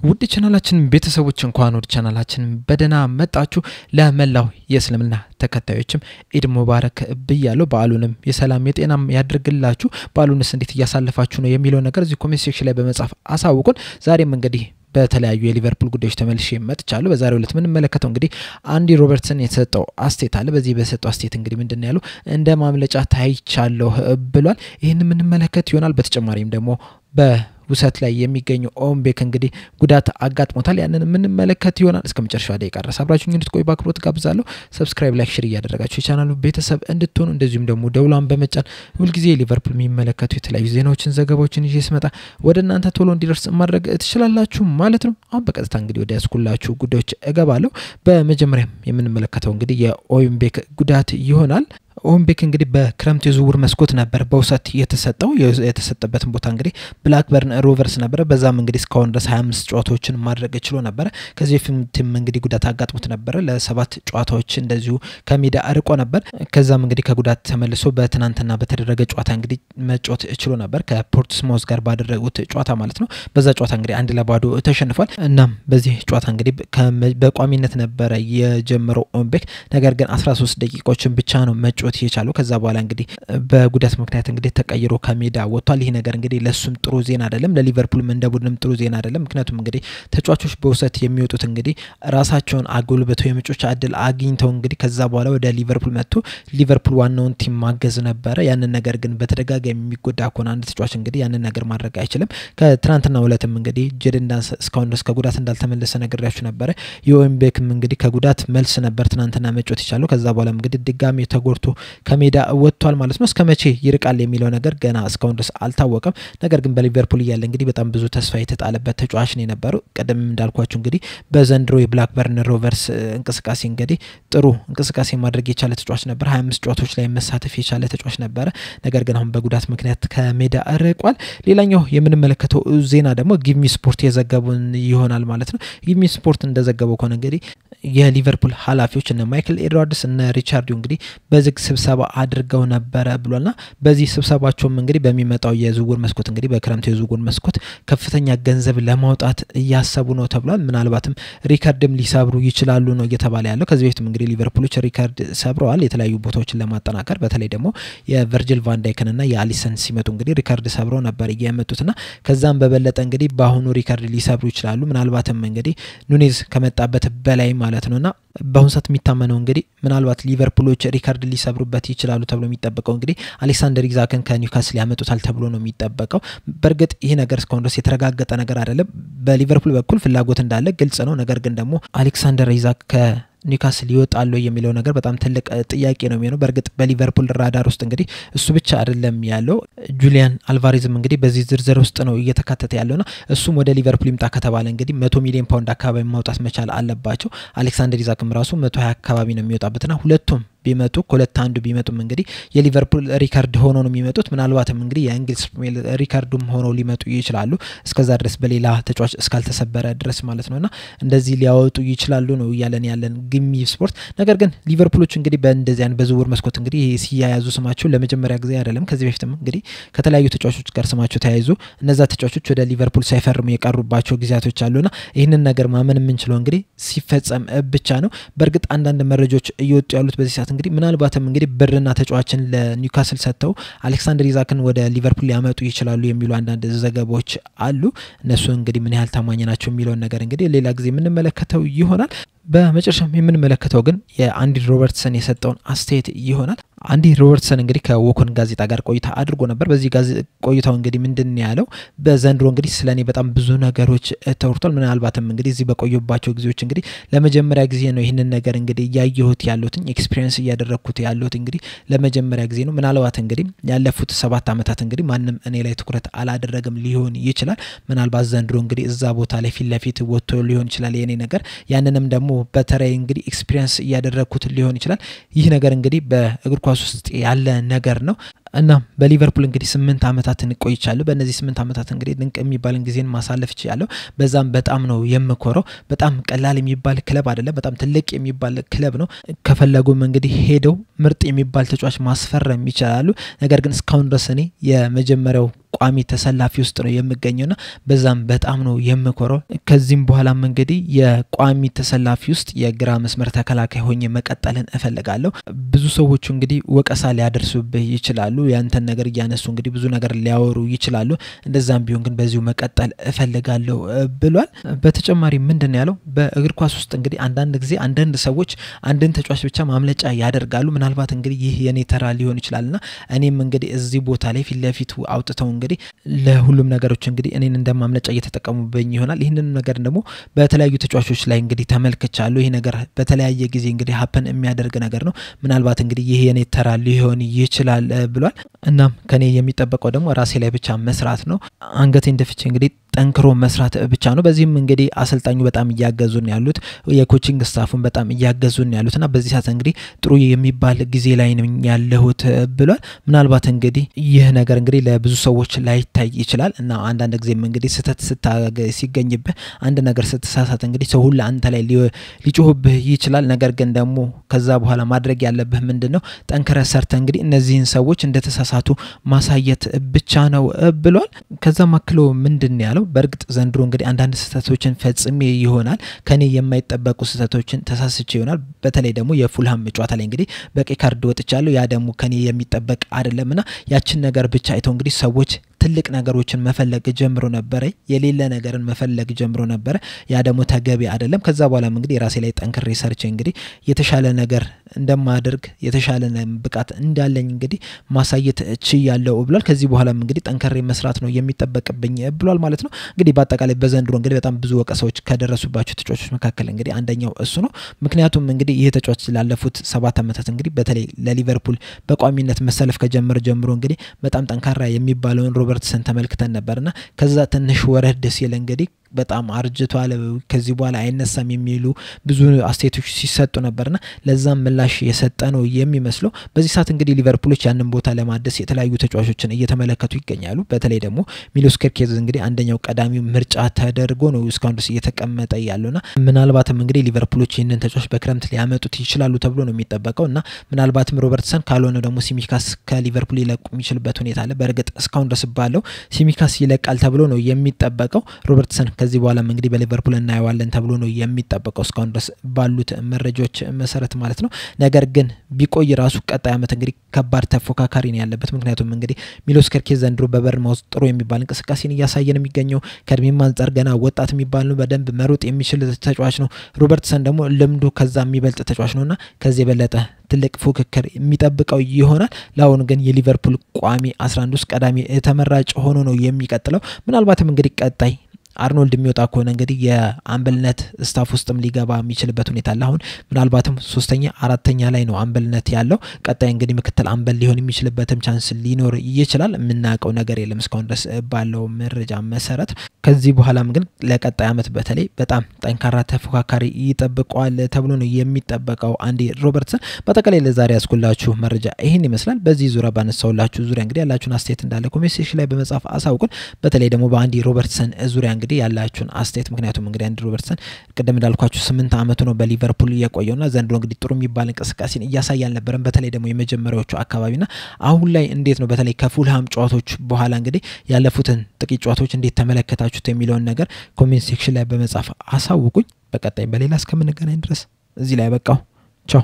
ውድ ቻናላችን ቤተሰቦች እንኳን ወደ ቻናላችን በደና መጣችሁ ለመላው የእስልምና ተከታዮችም ኢድ ሙባረክ ብያለሁ በዓሉንም የሰላም የጤናም ያድርግላችሁ በዓሉንስ እንዴት ያሳልፋችሁ ነው የሚለው ነገር እዚህ ኮሜንት ሴክሽን ላይ በመጻፍ አሳውቁን ዛሬም እንግዲህ በተለያዩ የሊቨርፑል ጉዳዮች ተመልሼ መጥቻለሁ በዛሬው ዕለት ምን መለከተው እንግዲህ አንዲ ሮበርትሰን የተሰጠው አስቴት አለ በዚህ በሰጠው አስቴት እንግዲህ ምንድነው ያለው እንደ ማምለጫ ታይቻለሁ ብሏል ይሄን ምን መለከት ይሆናል በተጨማሪም ደግሞ በውሰት ላይ የሚገኘው ኦምቤክ እንግዲህ ጉዳት አጋጥሞታል ያንን ምን መለከት ይሆናል እስከመጨረሻው ደቂቃ ድረስ አብራችሁኝ እንድትቆዩ በአክብሮት ጋብዛለሁ ሰብስክራይብ ላይክ ሼር ያደረጋችሁ የቻናሉ ቤተሰብ እንድትሆኑ እንደዚሁም ደግሞ ደውላን በመጫን ሁሉ ጊዜ ሊቨርፑል የሚመለከቱ የተለያዩ ዜናዎችን ዘገባዎችን ይዤ ስመጣ ወደ እናንተ ቶሎ እንዲደርስ ማድረግ ትችላላችሁ ማለት ነው አሁን በቀጥታ እንግዲህ ወደ ያስኩላችሁ ጉዳዮች እገባለሁ በመጀመሪያም የምንመለከተው እንግዲህ የኦምቤክ ጉዳት ይሆናል ኦምቤክ እንግዲህ በክረምት የዝውውር መስኮት ነበር በውሰት የተሰጠበትን ቦታ እንግዲህ ብላክበርን ሮቨርስ ነበር በዛም እንግዲህ እስካሁን ድረስ 25 ጨዋታዎችን ማድረግ ችሎ ነበር ከዚህ ፊልም እንግዲህ ጉዳት አጋጥሞት ነበር ለ7 ጨዋታዎች እንደዚሁ ከሜዳ አርቆ ነበር ከዛም እንግዲህ ከጉዳት ተመልሶ በትናንትና በተደረገ ጨዋታ እንግዲህ መጫወት ችሎ ነበር ከፖርትስማውዝ ጋር ባደረጉት ጨዋታ ማለት ነው በዛ ጨዋታ እንግዲህ 1-2 ተሸንፏል እናም በዚህ ጨዋታ እንግዲህ በቋሚነት ነበር የጀመረው ኦምቤክ ነገር ግን 13 ደቂቃዎችን ብቻ ነው መጫወት የቻለው ከዛ በኋላ እንግዲህ በጉዳት ምክንያት እንግዲህ ተቀይሮ ከሜዳ ወጥቷል ይሄ ነገር እንግዲህ ለሱም ጥሩ ዜና አይደለም ለሊቨርፑልም እንደቡድንም ጥሩ ዜና አይደለም ምክንያቱም እንግዲህ ተጫዋቾች በውሰት የሚወጡት እንግዲህ ራሳቸውን አጎልብተው የመጫወቻ እድል አግኝተው እንግዲህ ከዛ በኋላ ወደ ሊቨርፑል መጥቶ ሊቨርፑል ዋናውን ቲም ማገዝ ነበር ያንን ነገር ግን በተደጋጋሚ የሚጎዳ ከሆነ አንድ ተጫዋች እንግዲህ ያንን ነገር ማድረግ አይችልም ከትራንትና ሁለትም እንግዲህ ጀደንዳ እስካሁን ድረስ ከጉዳት እንዳልተመለሰ ነገርያችሁ ነበር የኦምቤክም እንግዲህ ከጉዳት መልስ ነበር ትናንትና መጫወት ይቻላል ከዛ በኋላ እንግዲህ ድጋሚ ተጎድቶ ከሜዳ ወጥቷል ማለት ነው እስከመቼ ይርቃል የሚለው ነገር ገና እስካሁን ድረስ አልታወቀም ነገር ግን በሊቨርፑል ያለ እንግዲህ በጣም ብዙ ተስፋ የተጣለበት ተጫዋች ነው የነበረው ቀደም እንዳልኳችሁ እንግዲህ በዘንድሮ የብላክበርን ሮቨርስ እንቅስቃሴ እንግዲህ ጥሩ እንቅስቃሴ ማድረግ የቻለ ተጫዋች ነበር 25 ጨዋታዎች ላይ መሳተፍ የቻለ ተጫዋች ነበር ነገር ግን አሁን በጉዳት ምክንያት ከሜዳ አርቋል ሌላኛው የምንመለከተው ዜና ደግሞ ጊቭሚ ስፖርት የዘገቡን ይሆናል ማለት ነው ጊቭሚ ስፖርት እንደዘገበው ከሆነ እንግዲህ የሊቨርፑል ኃላፊዎች እና ማይክል ኤድዋርድስ እና ሪቻርድ እንግዲህ በዝግ ስብሰባ አድርገው ነበር ብሏልና በዚህ ስብሰባቸውም እንግዲህ በሚመጣው የዝውውር መስኮት እንግዲህ በክረምት የዝውውር መስኮት ከፍተኛ ገንዘብ ለማውጣት ያሰቡ ነው ተብሏል ምናልባትም ሪካርድም ሊሰብሩ ይችላሉ ነው እየተባለ ያለው ከዚህ በፊትም እንግዲህ ሊቨርፑሎች ሪካርድ ሰብረዋል የተለያዩ ቦታዎችን ለማጠናከር በተለይ ደግሞ የቨርጂል ቫን ዳይክን እና የአሊሰን ሲመጡ እንግዲህ ሪካርድ ሰብረው ነበር የመጡትና ከዛም በበለጠ እንግዲህ በአሁኑ ሪካርድ ሊሰብሩ ይችላሉ ምናልባትም እንግዲህ ኑኔዝ ከመጣበት በላይ ማለት ነውና በአሁን ሰዓት የሚታመነው እንግዲህ ምናልባት ሊቨርፑሎች ሪካርድ ሊሰብሩበት ይችላሉ ተብሎ የሚጠበቀው እንግዲህ አሌክሳንደር ኢዛክን ከኒውካስል ያመጡታል ተብሎ ነው የሚጠበቀው በርግጥ ይሄ ነገር እስካሁን ድረስ የተረጋገጠ ነገር አይደለም በሊቨርፑል በኩል ፍላጎት እንዳለ ግልጽ ነው ነገር ግን ደግሞ አሌክሳንደር ኢዛክ ኒውካስል ይወጣሉ የሚለው ነገር በጣም ትልቅ ጥያቄ ነው የሚሆነው በርግጥ በሊቨርፑል ራዳር ውስጥ እንግዲህ እሱ ብቻ አይደለም ያለው ጁሊያን አልቫሬዝም እንግዲህ በዚህ ዝርዝር ውስጥ ነው እየተካተተ ያለውና እሱም ወደ ሊቨርፑል ይምጣ ከተባለ እንግዲህ 100 ሚሊዮን ፓውንድ አካባቢ ማውጣት መቻል አለባቸው አሌክሳንደር ኢዛክም ራሱ 120 አካባቢ ነው የሚወጣበትና ሁለቱም ቢመጡ ኮለት አንዱ ቢመጡም እንግዲህ የሊቨርፑል ሪካርድ ሆኖ ነው የሚመጡት ምናልባትም እንግዲህ የእንግሊዝ ፕሪሚየር ሪካርዱም ሆኖ ሊመጡ ይችላሉ እስከዛ ድረስ በሌላ ተጫዋች እስካልተሰበረ ድረስ ማለት ነውና እንደዚህ ሊያወጡ ይችላሉ ነው ያለን ግሚ ስፖርት ነገር ግን ሊቨርፑሎች እንግዲህ በእንደዚህ አይነት በዝውውር መስኮት እንግዲህ ሲያያዙ ስማቸው ለመጀመሪያ ጊዜ አይደለም ከዚህ በፊትም እንግዲህ ከተለያዩ ተጫዋቾች ጋር ስማቸው ተያይዞ እነዛ ተጫዋቾች ወደ ሊቨርፑል ሳይፈርሙ የቀሩባቸው ጊዜያቶች አሉና ይሄንን ነገር ማመን የምንችለው እንግዲህ ሲፈጸም ብቻ ነው በርግጥ አንዳንድ መረጃዎች እየወጡ ያሉት በዚህ ሰዓት እንግዲህ ምናልባትም እንግዲህ ብርና ተጫዋችን ለኒውካስል ሰጥተው አሌክሳንደር ኢዛክን ወደ ሊቨርፑል ሊያመጡ ይችላሉ የሚሉ አንዳንድ ዘገባዎች አሉ እነሱ እንግዲህ ምን ያህል ታማኝ ናቸው የሚለው ነገር እንግዲህ ሌላ ጊዜ የምንመለከተው ይሆናል በመጨረሻም የምንመለከተው ግን የአንዲ ሮበርትሰን የሰጠውን አስተያየት ይሆናል አንዲ ሮበርትሰን እንግዲህ ከወኮን ጋዜጣ ጋር ቆይታ አድርጎ ነበር በዚህ ቆይታው እንግዲህ ምንድነው ያለው በዘንድሮ እንግዲህ ስለኔ በጣም ብዙ ነገሮች ተወርቷል ምናልባትም እንግዲህ እዚህ በቆየባቸው ጊዜዎች እንግዲህ ለመጀመሪያ ጊዜ ነው ይሄንን ነገር እንግዲህ ያየሁት ያለሁት ኤክስፒሪየንስ ያደረኩት ያለሁት እንግዲህ ለመጀመሪያ ጊዜ ነው ምናልባት እንግዲህ ያለፉት 7 አመታት እንግዲህ ማንንም እኔ ላይ ትኩረት አላደረገም ሊሆን ይችላል ምናልባት ዘንድሮ እንግዲህ እዛ ቦታ ላይ ፊት ለፊት ወጥቶ ሊሆን ይችላል የኔ ነገር ያንንም ደግሞ በተራይ እንግዲህ ኤክስፒሪየንስ ያደረኩት ሊሆን ይችላል ይህ ነገር እንግዲህ በእግር ኳስ ውስጥ ያለ ነገር ነው እና በሊቨርፑል እንግዲህ 8 አመታትን ቆይቻለሁ በእነዚህ 8 አመታት እንግዲህ ድንቅ የሚባልን ጊዜን ማሳለፍ ይችላል በዛም በጣም ነው የምኮረው በጣም ቀላል የሚባል ክለብ አይደለም በጣም ትልቅ የሚባል ክለብ ነው ከፈለጉም እንግዲህ ሄደው ምርጥ የሚባል ተጫዋች ማስፈረም ይችላሉ ነገር ግን እስካሁን ድረስ እኔ የመጀመሪያው ቋሚ ተሰላፊ ውስጥ ነው የምገኘውና በዛም በጣም ነው የምኮረው ከዚህም በኋላም እንግዲህ የቋሚ ተሰላፊ ውስጥ የግራ መስመር ተከላካይ ሆኜ መቀጠልን እፈልጋለሁ ብዙ ሰዎች እንግዲህ ወቀሳ ሊያደርሱብህ ይችላሉ ያንተን ነገር ያነሱ እንግዲህ ብዙ ነገር ሊያወሩ ይችላሉ እንደዛም ቢሆን ግን በዚሁ መቀጠል እፈልጋለሁ ብሏል በተጨማሪ ምንድነው ያለው በእግር ኳስ ውስጥ እንግዲህ አንዳንድ ጊዜ አንዳንድ ሰዎች አንድን ተጫዋች ብቻ ማምለጫ ያደርጋሉ ምናልባት እንግዲህ ይህ የኔ ተራ ሊሆን ይችላልና እኔም እንግዲህ እዚህ ቦታ ላይ ፊት ለፊት አውጥተው እንግዲህ ለሁሉም ነገሮች እንግዲህ እኔን እንደማምለጫ እየተጠቀሙብኝ ይሆናል ይሄንን ነገር ደግሞ በተለያዩ ተጫዋቾች ላይ እንግዲህ ተመልክቻለሁ ይሄ ነገር በተለያየ ጊዜ እንግዲህ ሀፕን የሚያደርግ ነገር ነው ምናልባት እንግዲህ ይሄ የኔ ተራ ሊሆን ይችላል ብሏል እናም ከኔ የሚጠበቀው ደግሞ ራሴ ላይ ብቻ መስራት ነው አንገቴን ደፍቼ እንግዲህ ጠንክሮ መስራት ብቻ ነው በዚህም እንግዲህ አሰልጣኙ በጣም ያያገዙን ያሉት የኮቺንግ ስታፉን በጣም ያያገዙን ያሉትና በዚህ ሰዓት እንግዲህ ጥሩ የሚባል ጊዜ ላይ ነው ያለሁት ብሏል ምናልባት እንግዲህ ይህ ነገር እንግዲህ ለብዙ ሰዎች ላይታይ ይችላል እና አንዳንድ ጊዜም እንግዲህ ስተት ሲገኝብህ አንድ ነገር ስትሳሳት እንግዲህ ሰው ሁሉ አንተ ላይ ሊጮህብህ ይችላል ነገር ግን ደግሞ ከዛ በኋላ ማድረግ ያለብህ ምንድነው ጠንክረ ሰርተ እንግዲህ እነዚህን ሰዎች እንደተሳሳቱ ማሳየት ብቻ ነው ብሏል ከዛ ማክሎ ምንድነው ያለው በርግጥ ዘንድሮ እንግዲህ አንዳንድ ስተቶችን ፈጽሜ ይሆናል ከኔ የማይጠበቁ ስተቶችን ተሳስቼ ይሆናል በተለይ ደግሞ የፉልሃም ጨዋታ ላይ እንግዲህ በቀይ ካርድ ወጥቻለሁ ያ ደግሞ ከኔ የሚጠበቅ አይደለምና ያችን ነገር ብቻ አይተው እንግዲህ ሰዎች ትልቅ ነገሮችን መፈለግ ጀምሮ ነበር የሌለ ነገርን መፈለግ ጀምሮ ነበር ያ ደግሞ ተገቢ አይደለም ከዛ በኋላም እንግዲህ ራሴ ላይ ጠንክሬ ሰርቼ እንግዲህ የተሻለ ነገር እንደማደርግ የተሻለ ብቃት እንዳለኝ እንግዲህ ማሳየት እችላለሁ ብሏል ከዚህ በኋላም እንግዲህ ጠንክሬ መስራት ነው የሚጠበቅብኝ ብሏል ማለት ነው እንግዲህ በአጠቃላይ በዘንድሮ እንግዲህ በጣም ብዙ ወቀሳዎች ከደረሱባቸው ተጫዋቾች መካከል እንግዲህ አንደኛው እሱ ነው ምክንያቱም እንግዲህ ይሄ ተጫዋች ላለፉት 7 አመታት እንግዲህ በተለይ ለሊቨርፑል በቋሚነት መሰለፍ ከጀመረ ጀምሮ እንግዲህ በጣም ጠንካራ የሚባለውን ሮበርትሰን ተመልክተን ነበርና ከዛ ትንሽ ወረድ ሲል እንግዲህ በጣም አርጅቷል ከዚህ በኋላ አይነሳም የሚሉ ብዙ አስተያየቶች ሲሰጡ ነበርና ለዛም ምላሽ የሰጠ ነው የሚመስለው በዚህ ሰዓት እንግዲህ ሊቨርፑሎች ያንን ቦታ ለማደስ የተለያዩ ተጫዋቾችን እየተመለከቱ ይገኛሉ በተለይ ደግሞ ሚሎስ ኬርኬዝ እንግዲህ አንደኛው ቀዳሚው ምርጫ ተደርጎ ነው እስካሁን ድረስ እየተቀመጠ ያለውና ምናልባትም እንግዲህ ሊቨርፑሎች ይህንን ተጫዋች በክረምት ሊያመጡት ይችላሉ ተብሎ ነው የሚጠበቀውና ምናልባትም ሮበርትሰን ካልሆነ ደግሞ ሲሚካስ ከሊቨርፑል ሊለቁ የሚችልበት ሁኔታ አለ በርግጥ እስካሁን ድረስ ባለው ሲሚካስ ይለቃል ተብሎ ነው የሚጠበቀው ሮበርትሰን ከዚህ በኋላ እንግዲህ በሊቨርፑል እናየዋለን ተብሎ ነው የሚጠበቀው እስካሁን ድረስ ባሉት መረጃዎች መሰረት ማለት ነው ነገር ግን ቢቆይ ራሱ ቀጣይ አመት እንግዲህ ከባድ ተፎካካሪ ነው ያለበት ምክንያቱም እንግዲህ ሚሎስ ኬርኬዝ ዘንድሮ በበርንማውዝ ጥሩ የሚባል እንቅስቃሴን እያሳየ ነው የሚገኘው ከእድሜም አንፃር ገና ወጣት የሚባል ነው በደንብ መሮጥ የሚችል ተጫዋች ነው ሮበርትሰን ደግሞ ልምዱ ከዛ የሚበልጥ ተጫዋች ነውና ከዚህ የበለጠ ትልቅ ፉክክር የሚጠብቀው ይሆናል ላውን ግን የሊቨርፑል ቋሚ 11 ውስጥ ቀዳሚ ተመራጭ ሆኖ ነው የሚቀጥለው ምናልባትም እንግዲህ ቀጣይ አርኖልድ የሚወጣ ከሆነ እንግዲህ የአምበልነት ስታፍ ውስጥም ሊገባ የሚችልበት ሁኔታ አለ አሁን ምናልባትም 3ኛ 4ኛ ላይ ነው አምበልነት ያለው ቀጣይ እንግዲህ ምክትል አምበል ሊሆን የሚችልበትም ቻንስ ሊኖር ይችላል ምናቀው ነገር የለም እስካሁን ድረስ ባለው መረጃ መሰረት ከዚህ በኋላም ግን ለቀጣይ አመት በተለይ በጣም ጠንካራ ተፎካካሪ ይጠብቀዋል ተብሎ ነው የሚጠበቀው አንዲ ሮበርትሰን በተቀላይ ለዛሬ ያስኩላችሁ መረጃ ይሄን ይመስላል በዚህ ዙሪያ ባነሳውላችሁ ዙሪያ እንግዲህ ያላችሁን አስተያየት እንዳለ ኮሜንት ሴክሽን ላይ በመጻፍ አሳውቁን በተለይ ደግሞ በአንዲ ሮበርትሰን ዙሪያ እንግዲህ ያላችሁን አስተያየት ምክንያቱም እንግዲህ አንዲ ሮበርትሰን ቀደም እንዳልኳችሁ 8 አመቱ ነው በሊቨርፑል የቆየውና ዘንድሮ እንግዲህ ጥሩ የሚባል እንቅስቃሴን እያሳያል ነበርም በተለይ ደግሞ የመጀመሪያዎቹ አካባቢና አሁን ላይ እንዴት ነው በተለይ ከፉልሃም ጨዋታዎች በኋላ እንግዲህ ያለፉትን ጥቂት ጨዋታዎች እንዴት ተመለከታችሁት የሚለውን ነገር ኮሜንት ሴክሽን ላይ በመጻፍ አሳውቁኝ በቀጣይ በሌላ እስከምንገናኝ ድረስ እዚህ ላይ በቃው ቻው